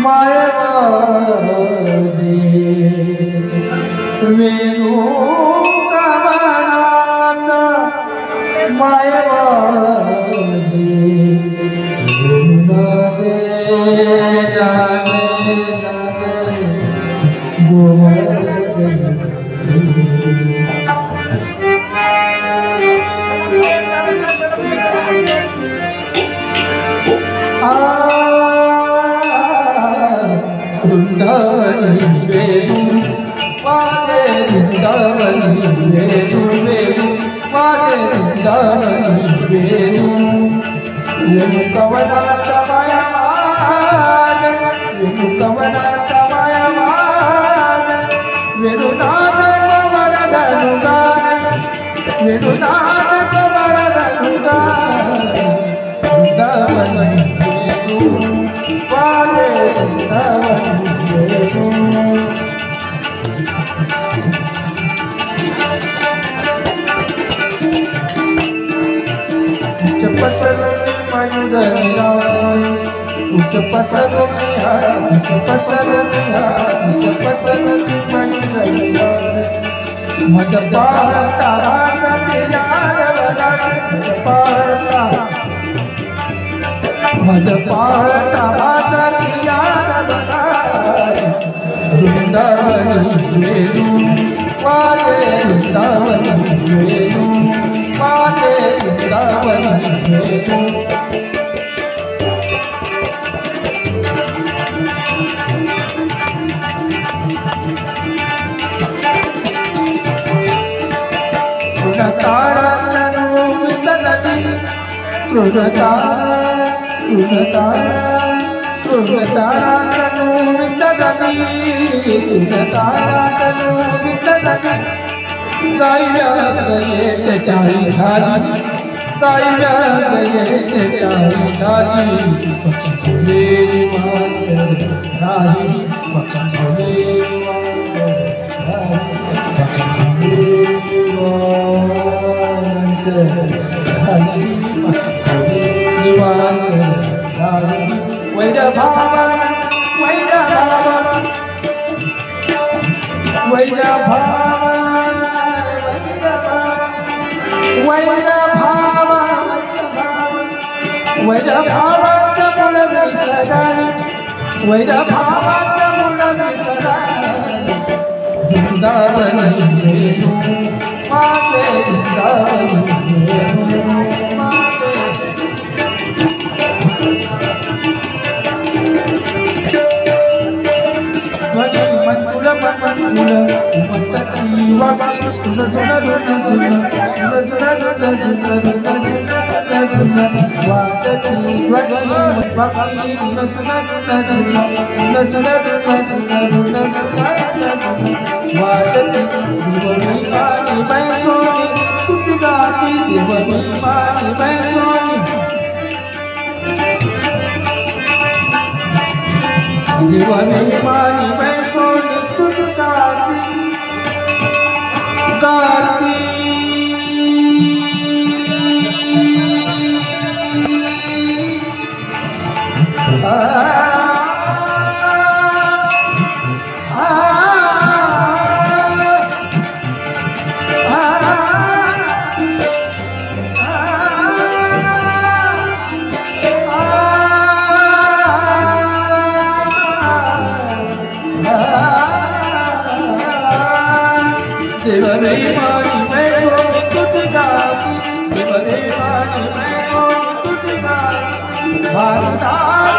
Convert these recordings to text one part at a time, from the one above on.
मायवाजे वेणू कमळाचा मायवाजे वेणूनादे लागे लागे गोवर्धन वृंदावनी वेणु वाजे वृंदावनी वेणु वेणु वाजे वृंदावनी वेणु वेणु कवनाचा माया वाज वेणु कवनाचा माया वाज वेणुनाद कवरधनुगान वेणुनाद कवरधनुगान वृंदावनी वेणु वाजे वृंदावनी वेणु उच्च पसरणी मयुरनिराय उच्च पसरणी उच्च पसरणी उच्च पसरणी मयुरनिराय मज पाहता सत्यार वदन मज पाहता सत्यार वदन वृंदावनी वेणु वाजे वृंदावनी वेणु वाजे वृंदावनी वेणु तृणतारातनु वितरति तृणतारातनु वितरति तृणतारातनु वितरति गाय्या गये तेटाई झाली गाय्या गये तेटाई झाली पक्षी झुले निवांत राही पक्षी झुले निवांत राही पक्षी झुले निवांत राही पक्षी झुले निवांत राही वैर भावन वैर भावन वैर भावन वैर भावाच्या मुलं विसराली वैर भावाच्या मुलं विसराली वृंदावनी वेणु वाजे वृंदावनी वेणु वाजे ध्वनी मंजुळ मंजुळ म्हणती वागी तुझ सुन धुन धुन तुझ सुन धुन धुन वाजती ध्वनी वागी तुझ सुन धुन धुन तुझ सुन धुन धुन वाजती देवनी मानी बैसोनी तुझ गाती देवनी मानी बैसोनी देवनी मानी बैसोनी तुझ गाती गाती देवनी मानी बैसोनी तुझ गाती देवनी मानी बैसोनी तुझ गाती भारदास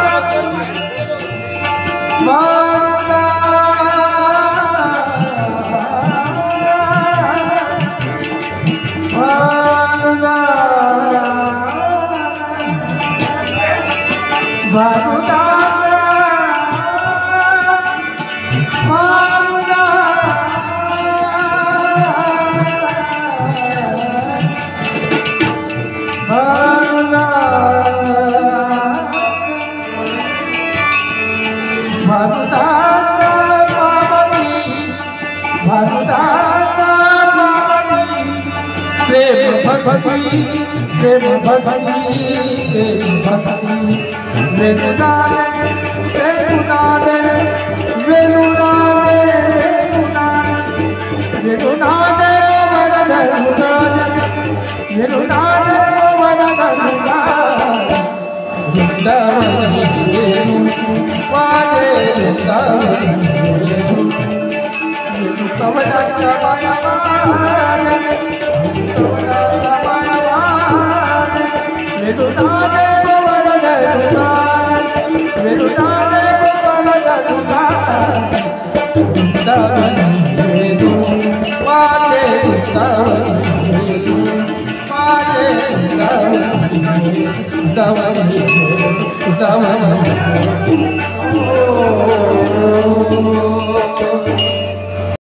भक्ति प्रेम भक्ति प्रेम भक्ति प्रेम Oh